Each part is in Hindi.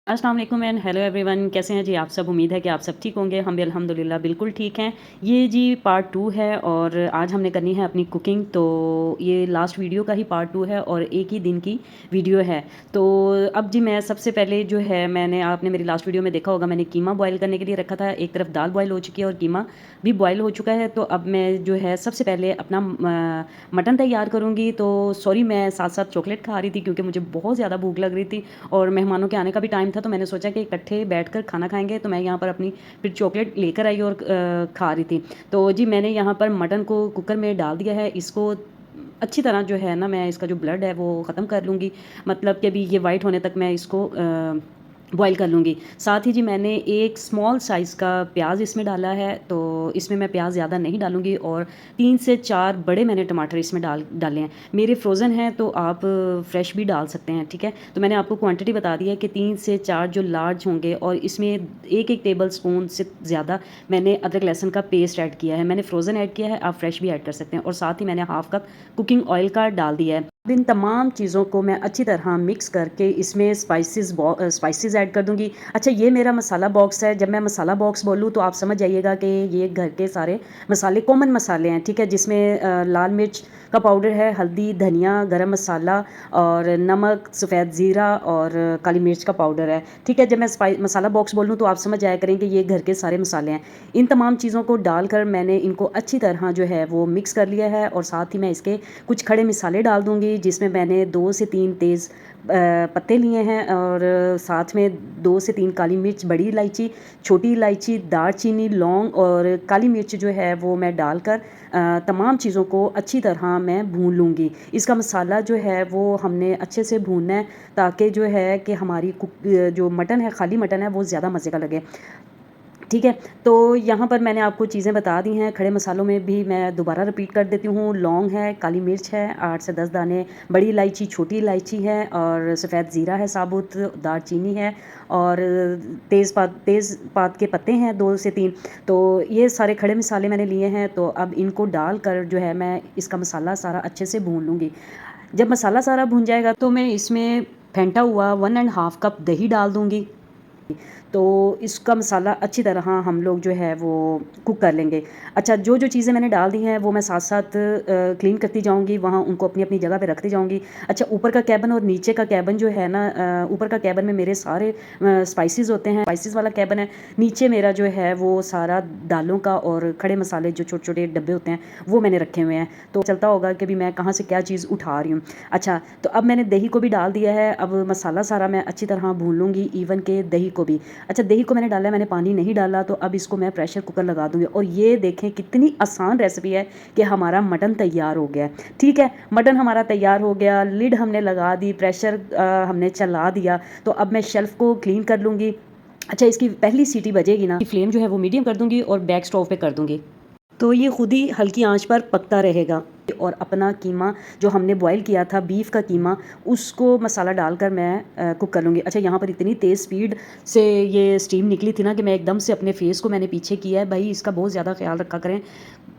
अस्सलाम वालेकुम एंड हेलो एवरीवन, कैसे हैं जी आप सब। उम्मीद है कि आप सब ठीक होंगे। हम भी अल्हम्दुलिल्लाह बिल्कुल ठीक हैं। ये जी पार्ट 2 है और आज हमने करनी है अपनी कुकिंग। तो ये लास्ट वीडियो का ही पार्ट 2 है और एक ही दिन की वीडियो है। तो अब जी मैं सबसे पहले जो है आपने मेरी लास्ट वीडियो में देखा होगा, मैंने कीमा बॉयल करने के लिए रखा था। एक तरफ दाल बॉयल हो चुकी है और कीमा भी बॉयल हो चुका है। तो अब मैं जो है सबसे पहले अपना मटन तैयार करूँगी। तो सॉरी, मैं साथ साथ चॉकलेट खा रही थी क्योंकि मुझे बहुत ज़्यादा भूख लग रही थी और मेहमानों के आने का भी टाइम था। तो मैंने सोचा कि इकट्ठे बैठकर खाना खाएंगे। तो मैं यहाँ पर अपनी फिर चॉकलेट लेकर आई और खा रही थी। तो जी मैंने यहाँ पर मटन को कुकर में डाल दिया है। इसको अच्छी तरह जो है ना, मैं इसका जो ब्लड है वो ख़त्म कर लूँगी। मतलब कि अभी ये वाइट होने तक मैं इसको बॉईल कर लूँगी। साथ ही जी मैंने एक स्मॉल साइज़ का प्याज इसमें डाला है। तो इसमें मैं प्याज ज़्यादा नहीं डालूँगी और 3 से 4 बड़े मैंने टमाटर इसमें डाले हैं। मेरे फ्रोज़न हैं तो आप फ्रेश भी डाल सकते हैं, ठीक है। तो मैंने आपको क्वांटिटी बता दी है कि 3 से 4 जो लार्ज होंगे और इसमें 1-1 टेबल स्पून से ज़्यादा मैंने अदरक लहसुन का पेस्ट ऐड किया है। मैंने फ्रोज़न ऐड किया है, आप फ्रेश भी ऐड कर सकते हैं। और साथ ही मैंने हाफ़ कप कुकिंग ऑयल का डाल दिया है। इन तमाम चीज़ों को मैं अच्छी तरह मिक्स करके इसमें स्पाइसेस ऐड कर दूँगी। अच्छा, ये मेरा मसाला बॉक्स है। जब मैं मसाला बॉक्स बोलूँ तो आप समझ जाइएगा कि ये घर के सारे मसाले कॉमन मसाले हैं, ठीक है। जिसमें लाल मिर्च का पाउडर है, हल्दी, धनिया, गरम मसाला और नमक, सफ़ेद ज़ीरा और काली मिर्च का पाउडर है, ठीक है। जब मैं मसाला बॉक्स बोलूँ तो आप समझ जाया करें कि ये घर के सारे मसाले हैं। इन तमाम चीज़ों को डालकर मैंने इनको अच्छी तरह जो है वो मिक्स कर लिया है। और साथ ही मैं इसके कुछ खड़े मसाले डाल दूँगी, जिसमें मैंने 2 से 3 तेज़ पत्ते लिए हैं और साथ में 2 से 3 काली मिर्च, बड़ी इलायची, छोटी इलायची, दालचीनी, लौंग और काली मिर्च जो है वो मैं डालकर तमाम चीज़ों को अच्छी तरह मैं भून लूँगी। इसका मसाला जो है वो हमने अच्छे से भूनना है ताकि जो है कि हमारी जो मटन है, खाली मटन है, वो ज़्यादा मज़े का लगे, ठीक है। तो यहाँ पर मैंने आपको चीज़ें बता दी हैं। खड़े मसालों में भी मैं दोबारा रिपीट कर देती हूँ। लौंग है, काली मिर्च है 8 से 10 दाने, बड़ी इलायची, छोटी इलायची है और सफ़ेद ज़ीरा है साबुत, दालचीनी है और तेज़पात के पत्ते हैं 2 से 3। तो ये सारे खड़े मसाले मैंने लिए हैं। तो अब इनको डालकर जो है मैं इसका मसाला सारा अच्छे से भून लूँगी। जब मसाला सारा भुन जाएगा तो मैं इसमें फेंटा हुआ 1 एंड हाफ़ कप दही डाल दूँगी। तो इसका मसाला अच्छी तरह हम लोग जो है वो कुक कर लेंगे। अच्छा, जो चीज़ें मैंने डाल दी हैं वो मैं साथ-साथ क्लीन करती जाऊँगी, वहाँ उनको अपनी-अपनी जगह पे रखती जाऊँगी। अच्छा, ऊपर का कैबिन और नीचे का कैबिन जो है ना, ऊपर का कैबिन में मेरे सारे स्पाइसेस होते हैं, स्पाइसेस वाला कैबिन है। नीचे मेरा जो है वो सारा दालों का और खड़े मसाले जो छोटे-छोटे डब्बे होते हैं वो मैंने रखे हुए हैं। तो चलता होगा कि अभी मैं कहाँ से क्या चीज़ उठा रही हूँ। अच्छा, तो अब मैंने दही को भी डाल दिया है। अब मसाला सारा मैं अच्छी तरह भून लूँगी, इवन के दही को भी। अच्छा, दही को मैंने डाला है, मैंने पानी नहीं डाला। तो अब इसको मैं प्रेशर कुकर लगा दूँगी और ये देखें कितनी आसान रेसिपी है कि हमारा मटन तैयार हो गया है, ठीक है। मटन हमारा तैयार हो गया, लिड हमने लगा दी, प्रेशर हमने चला दिया। तो अब मैं शेल्फ़ को क्लीन कर लूँगी। अच्छा, इसकी पहली सीटी बजेगी ना, फ्लेम जो है वो मीडियम कर दूँगी और बैक स्टोव पे कर दूँगी। तो ये खुद ही हल्की आंच पर पकता रहेगा। और अपना कीमा जो हमने बॉईल किया था, बीफ का कीमा, उसको मसाला डालकर मैं कुक कर लूँगी। अच्छा, यहाँ पर इतनी तेज़ स्पीड से ये स्टीम निकली थी ना कि मैं एकदम से अपने फेस को मैंने पीछे किया है। भाई, इसका बहुत ज़्यादा ख्याल रखा करें।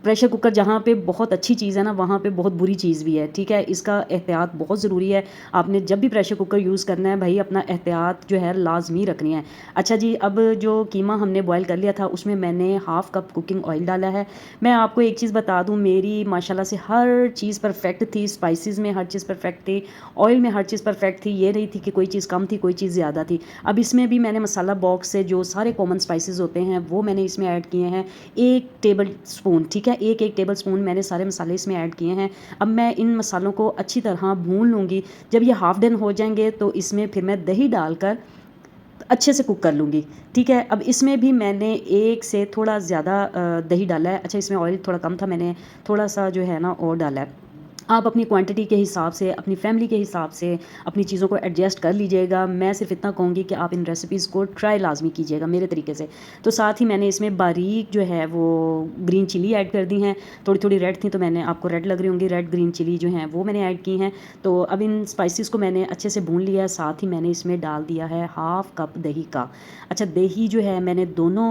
प्रेशर कुकर जहाँ पे बहुत अच्छी चीज़ है ना, वहाँ पे बहुत बुरी चीज़ भी है, ठीक है। इसका एहतियात बहुत ज़रूरी है। आपने जब भी प्रेशर कुकर यूज़ करना है भाई, अपना एहतियात जो है लाजमी रखनी है। अच्छा जी, अब जो कीमा हमने बॉयल कर लिया था उसमें मैंने हाफ़ कप कुकिंग ऑयल डाला है। मैं आपको एक चीज़ बता दूँ, मेरी माशाल्लाह से हर चीज़ परफेक्ट थी। स्पाइसेस में हर चीज़ परफेक्ट थी, ऑयल में हर चीज़ परफेक्ट थी। ये नहीं थी कि कोई चीज़ कम थी, कोई चीज़ ज़्यादा थी। अब इसमें भी मैंने मसाला बॉक्स से जो सारे कॉमन स्पाइसेस होते हैं वो मैंने इसमें ऐड किए हैं, 1 टेबल स्पून, ठीक है। 1-1 टेबल स्पून मैंने सारे मसाले इसमें ऐड किए हैं। अब मैं इन मसालों को अच्छी तरह भून लूँगी। जब ये हाफ़ डन हो जाएंगे तो इसमें फिर मैं दही डालकर अच्छे से कुक कर लूँगी, ठीक है। अब इसमें भी मैंने 1 से थोड़ा ज़्यादा दही डाला है। अच्छा, इसमें ऑयल थोड़ा कम था, मैंने थोड़ा-सा जो है ना और डाला है। आप अपनी क्वांटिटी के हिसाब से, अपनी फैमिली के हिसाब से अपनी चीज़ों को एडजस्ट कर लीजिएगा। मैं सिर्फ इतना कहूँगी कि आप इन रेसिपीज़ को ट्राई लाज़मी कीजिएगा मेरे तरीके से। तो साथ ही मैंने इसमें बारीक जो है वो ग्रीन चिली ऐड कर दी हैं। थोड़ी-थोड़ी रेड थी तो मैंने, आपको रेड लग रही होंगी, रेड ग्रीन चिली जो हैं वो मैंने ऐड की हैं। तो अब इन स्पाइसेस को मैंने अच्छे से भून लिया है। साथ ही मैंने इसमें डाल दिया है हाफ़ कप दही का। अच्छा, दही जो है मैंने दोनों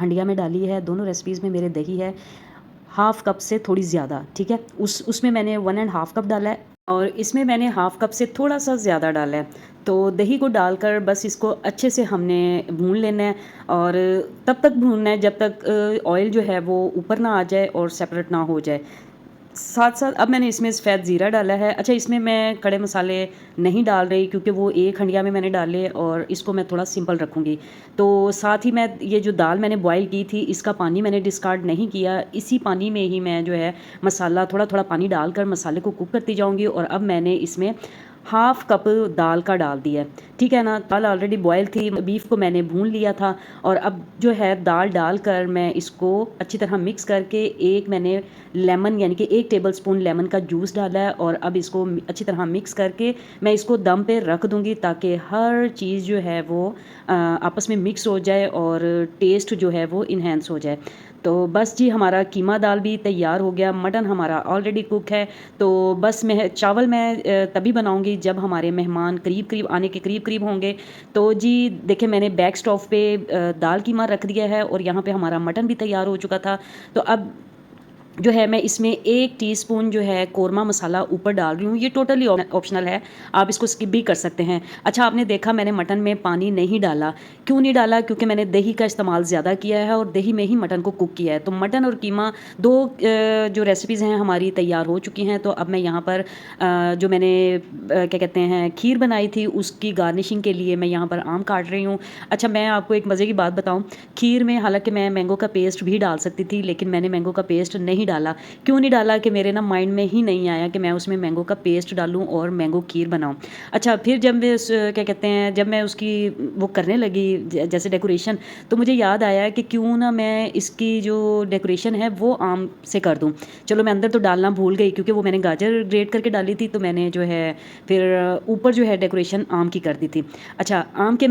हंडिया में डाली है। दोनों रेसिपीज़ में मेरे दही है हाफ़ कप से थोड़ी ज़्यादा, ठीक है। उसमें मैंने 1 एंड हाफ़ कप डाला है और इसमें मैंने हाफ़ कप से थोड़ा-सा ज़्यादा डाला है। तो दही को डालकर बस इसको अच्छे से हमने भून लेना है और तब तक भूनना है जब तक ऑयल जो है वो ऊपर ना आ जाए और सेपरेट ना हो जाए। साथ साथ अब मैंने इसमें सफ़ेद ज़ीरा डाला है। अच्छा, इसमें मैं खड़े मसाले नहीं डाल रही क्योंकि वो एक हंडिया में मैंने डाले और इसको मैं थोड़ा सिंपल रखूँगी। तो साथ ही मैं ये जो दाल मैंने बॉयल की थी इसका पानी मैंने डिस्कार्ड नहीं किया, इसी पानी में ही मैं जो है मसाला थोड़ा थोड़ा पानी डालकर मसाले को कुक करती जाऊँगी। और अब मैंने इसमें हाफ़ कप दाल का डाल दिया, ठीक है ना। दाल ऑलरेडी बॉयल थी, बीफ को मैंने भून लिया था और अब जो है दाल डालकर मैं इसको अच्छी तरह मिक्स करके एक मैंने लेमन यानी कि 1 टेबलस्पून लेमन का जूस डाला है और अब इसको अच्छी तरह मिक्स करके मैं इसको दम पे रख दूँगी ताकि हर चीज़ जो है वो आपस में मिक्स हो जाए और टेस्ट जो है वो इन्हेंस हो जाए। तो बस जी, हमारा कीमा दाल भी तैयार हो गया, मटन हमारा ऑलरेडी कुक है। तो बस मैं चावल मैं तभी बनाऊँगी जब हमारे मेहमान करीब-करीब आने के करीब-करीब होंगे। तो जी देखिए, मैंने बैक स्टोव पे दाल कीमा रख दिया है और यहाँ पे हमारा मटन भी तैयार हो चुका था। तो अब जो है मैं इसमें 1 टीस्पून जो है कोरमा मसाला ऊपर डाल रही हूँ। ये टोटली ऑप्शनल है, आप इसको स्किप भी कर सकते हैं। अच्छा, आपने देखा मैंने मटन में पानी नहीं डाला। क्यों नहीं डाला? क्योंकि मैंने दही का इस्तेमाल ज़्यादा किया है और दही में ही मटन को कुक किया है। तो मटन और कीमा 2 जो रेसिपीज़ हैं हमारी तैयार हो चुकी हैं। तो अब मैं यहाँ पर जो मैंने क्या कहते हैं खीर बनाई थी उसकी गार्निशिंग के लिए मैं यहाँ पर आम काट रही हूँ। अच्छा, मैं आपको एक मज़े की बात बताऊँ, खीर में हालाँकि मैं मैंगो का पेस्ट भी डाल सकती थी, लेकिन मैंने मैंगो का पेस्ट नहीं डाला। क्यों नहीं डाला कि मेरे ना माइंड में ही नहीं आया कि मैं उसमें मैंगो का पेस्ट डालूँ और मैंगो खीर बनाऊँ। अच्छा, फिर जब मैं क्या कहते हैं जब मैं उसकी वो करने लगी जैसे डेकोरेशन, तो मुझे याद आया कि क्यों ना मैं इसकी जो डेकोरेशन है वो आम से कर दूँ। चलो, मैं अंदर तो डालना भूल गई क्योंकि वो मैंने गाजर ग्रेट करके डाली थी, तो मैंने जो है फिर ऊपर जो है डेकोरेशन आम की कर दी थी। अच्छा, आम के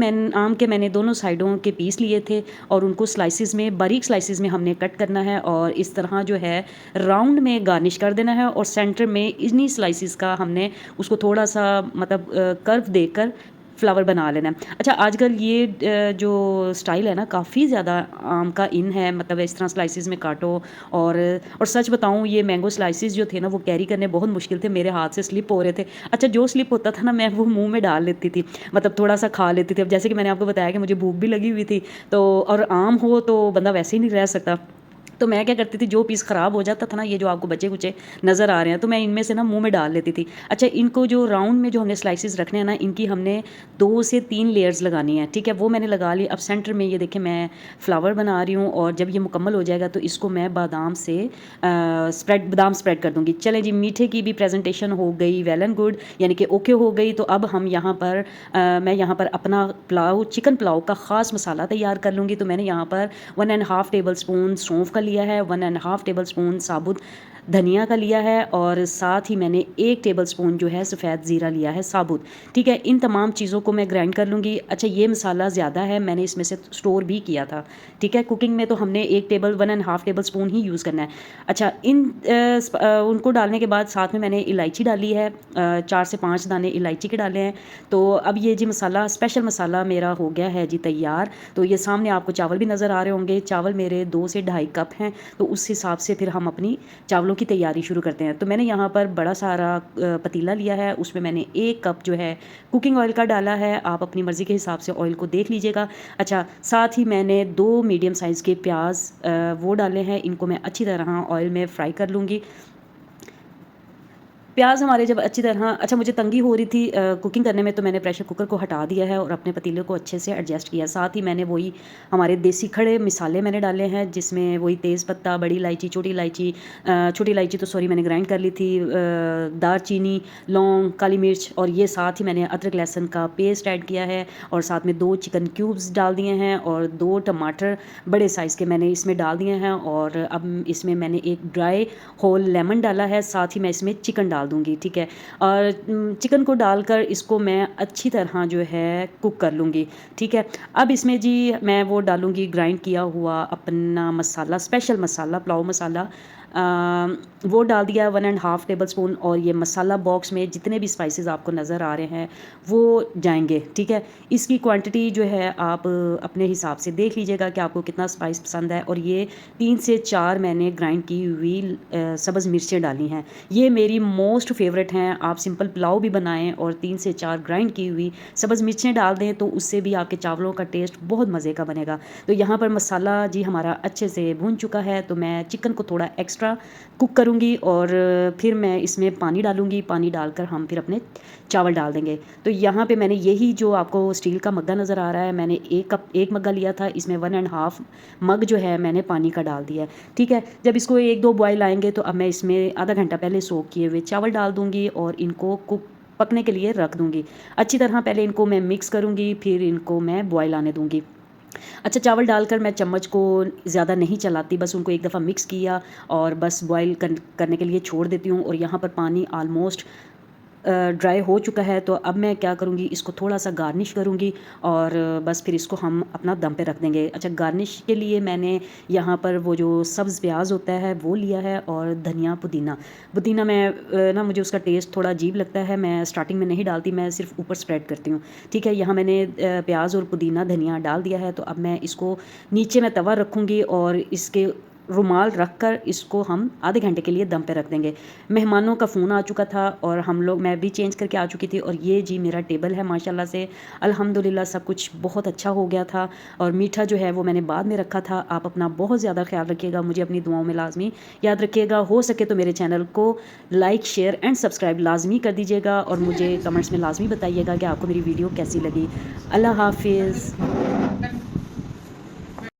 मैंने दोनों साइडों के पीस लिए थे और उनको स्लाइसिस में बारीक स्लाइसिस में हमने कट करना है और इस तरह जो है राउंड में गार्निश कर देना है और सेंटर में इन्हीं स्लाइसिस का हमने उसको थोड़ा सा मतलब कर्व देकर फ्लावर बना लेना है। अच्छा, आजकल ये जो स्टाइल है ना काफ़ी ज़्यादा आम का इन है, मतलब इस तरह स्लाइसिस में काटो। और सच बताऊँ, ये मैंगो स्लाइसिस जो थे ना वो कैरी करने बहुत मुश्किल थे, मेरे हाथ से स्लिप हो रहे थे। अच्छा, जो स्लिप होता था ना मैं वो मुँह में डाल लेती थी, मतलब थोड़ा सा खा लेती थी। अब जैसे कि मैंने आपको बताया कि मुझे भूख भी लगी हुई थी, तो और आम हो तो बंदा वैसे ही नहीं रह सकता। तो मैं क्या करती थी, जो पीस ख़राब हो जाता था ना, ये जो आपको बचे-कुचे नज़र आ रहे हैं, तो मैं इनमें से ना मुँह में डाल लेती थी। अच्छा, इनको जो राउंड में जो हमने स्लाइसेस रखने हैं ना, इनकी हमने 2 से 3 लेयर्स लगानी है, ठीक है? वो मैंने लगा ली। अब सेंटर में ये देखिए मैं फ्लावर बना रही हूँ और जब ये मुकम्मल हो जाएगा तो इसको मैं बादाम स्प्रेड कर दूँगी। चलें जी, मीठे की भी प्रेज़ेंटेशन हो गई, वेल एंड गुड, यानी कि ओके हो गई। तो अब हम यहाँ पर मैं यहाँ पर अपना चिकन पुलाव का ख़ास मसाला तैयार कर लूँगी। तो मैंने यहाँ पर 1 एंड हाफ़ टेबलस्पून सौंफ का लिया है, 1 एंड हाफ़ टेबलस्पून साबुत धनिया का लिया है और साथ ही मैंने 1 टेबलस्पून जो है सफ़ेद ज़ीरा लिया है साबुत, ठीक है? इन तमाम चीज़ों को मैं ग्राइंड कर लूँगी। अच्छा, ये मसाला ज़्यादा है, मैंने इसमें से स्टोर भी किया था, ठीक है? कुकिंग में तो हमने 1 and half tablespoon he use करना है। अच्छा, उनको डालने के बाद साथ में मैंने इलायची डाली है, 4 से 5 दाने इलायची के डाले हैं। तो अब ये जी मसाला, स्पेशल मसाला मेरा हो गया है जी तैयार। तो ये सामने आपको चावल भी नज़र आ रहे होंगे, चावल मेरे 2 से ढाई कप हैं। तो उस हिसाब से फिर हम अपनी चावलों की तैयारी शुरू करते हैं। तो मैंने यहाँ पर बड़ा सारा पतीला लिया है, उसमें मैंने 1 कप जो है कुकिंग ऑयल का डाला है। आप अपनी मर्ज़ी के हिसाब से ऑयल को देख लीजिएगा। अच्छा, साथ ही मैंने 2 मीडियम साइज़ के प्याज वो डाले हैं, इनको मैं अच्छी तरह ऑयल में फ्राई कर लूँगी। प्याज हमारे जब अच्छी तरह, अच्छा मुझे तंगी हो रही थी कुकिंग करने में, तो मैंने प्रेशर कुकर को हटा दिया है और अपने पतीले को अच्छे से एडजस्ट किया। साथ ही मैंने वही हमारे देसी खड़े मिसाले मैंने डाले हैं, जिसमें वही तेज़पत्ता, बड़ी इलायची, छोटी इलायची तो सॉरी मैंने ग्राइंड कर ली थी, दारचीनी, लौंग, काली मिर्च, और ये साथ ही मैंने अदरक लहसुन का पेस्ट ऐड किया है और साथ में 2 चिकन क्यूब्स डाल दिए हैं और 2 टमाटर बड़े साइज़ के मैंने इसमें डाल दिए हैं। और अब इसमें मैंने एक ड्राई होल लेमन डाला है, साथ ही मैं इसमें चिकन डाल दूँगी, ठीक है? और चिकन को डालकर इसको मैं अच्छी तरह जो है कुक कर लूँगी, ठीक है? अब इसमें जी मैं वो डालूँगी ग्राइंड किया हुआ अपना मसाला, स्पेशल मसाला, पुलाव मसाला, वो डाल दिया 1.5 टेबल स्पून। और ये मसाला बॉक्स में जितने भी स्पाइसेस आपको नज़र आ रहे हैं वो जाएंगे, ठीक है। इसकी क्वांटिटी जो है आप अपने हिसाब से देख लीजिएगा कि आपको कितना स्पाइस पसंद है। और ये 3 से 4 मैंने ग्राइंड की हुई सब्ज़ मिर्चें डाली हैं, ये मेरी मोस्ट फेवरेट हैं। आप सिंपल पुलाव भी बनाएं और 3 से 4 ग्राइंड की हुई सब्ज़ मिर्चें डाल दें तो उससे भी आपके चावलों का टेस्ट बहुत मज़े का बनेगा। तो यहाँ पर मसाला जी हमारा अच्छे से भून चुका है, तो मैं चिकन को थोड़ा एक्स्ट्रा कुक करूँगी और फिर मैं इसमें पानी डालूँगी। पानी डालकर हम फिर अपने चावल डाल देंगे। तो यहाँ पे मैंने यही जो आपको स्टील का मग्गा नज़र आ रहा है, मैंने 1 मग्गा लिया था, इसमें 1.5 मग जो है मैंने पानी का डाल दिया है, ठीक है। जब इसको 1-2 बॉयल आएंगे तो अब मैं इसमें आधा घंटा पहले सोक किए हुए चावल डाल दूँगी और इनको पकने के लिए रख दूँगी। अच्छी तरह पहले इनको मैं मिक्स करूँगी, फिर इनको मैं बॉयल आने दूँगी। अच्छा, चावल डालकर मैं चम्मच को ज़्यादा नहीं चलाती, बस उनको एक दफ़ा मिक्स किया और बस बॉयल करने के लिए छोड़ देती हूँ। और यहाँ पर पानी ऑलमोस्ट ड्राई हो चुका है, तो अब मैं क्या करूँगी, इसको थोड़ा-सा गार्निश करूँगी और बस फिर इसको हम अपना दम पे रख देंगे। अच्छा, गार्निश के लिए मैंने यहाँ पर वो जो सब्ज़ प्याज़ होता है वो लिया है और धनिया पुदीना मैं ना मुझे उसका टेस्ट थोड़ा अजीब लगता है, मैं स्टार्टिंग में नहीं डालती, मैं सिर्फ ऊपर स्प्रेड करती हूँ, ठीक है। यहाँ मैंने प्याज़ और पुदीना धनिया डाल दिया है। तो अब मैं इसको नीचे मैं तवा रखूँगी और इसके रुमाल रखकर इसको हम आधे घंटे के लिए दम पे रख देंगे। मेहमानों का फ़ोन आ चुका था और मैं भी चेंज करके आ चुकी थी। और ये जी मेरा टेबल है, माशाल्लाह से अल्हम्दुलिल्लाह सब कुछ बहुत अच्छा हो गया था। और मीठा जो है वो मैंने बाद में रखा था। आप अपना बहुत ज़्यादा ख्याल रखिएगा, मुझे अपनी दुआओं में लाजमी याद रखिएगा। हो सके तो मेरे चैनल को लाइक, शेयर एंड सब्सक्राइब लाजमी कर दीजिएगा और मुझे कमेंट्स में लाजमी बताइएगा कि आपको मेरी वीडियो कैसी लगी। अल्लाह हाफिज़।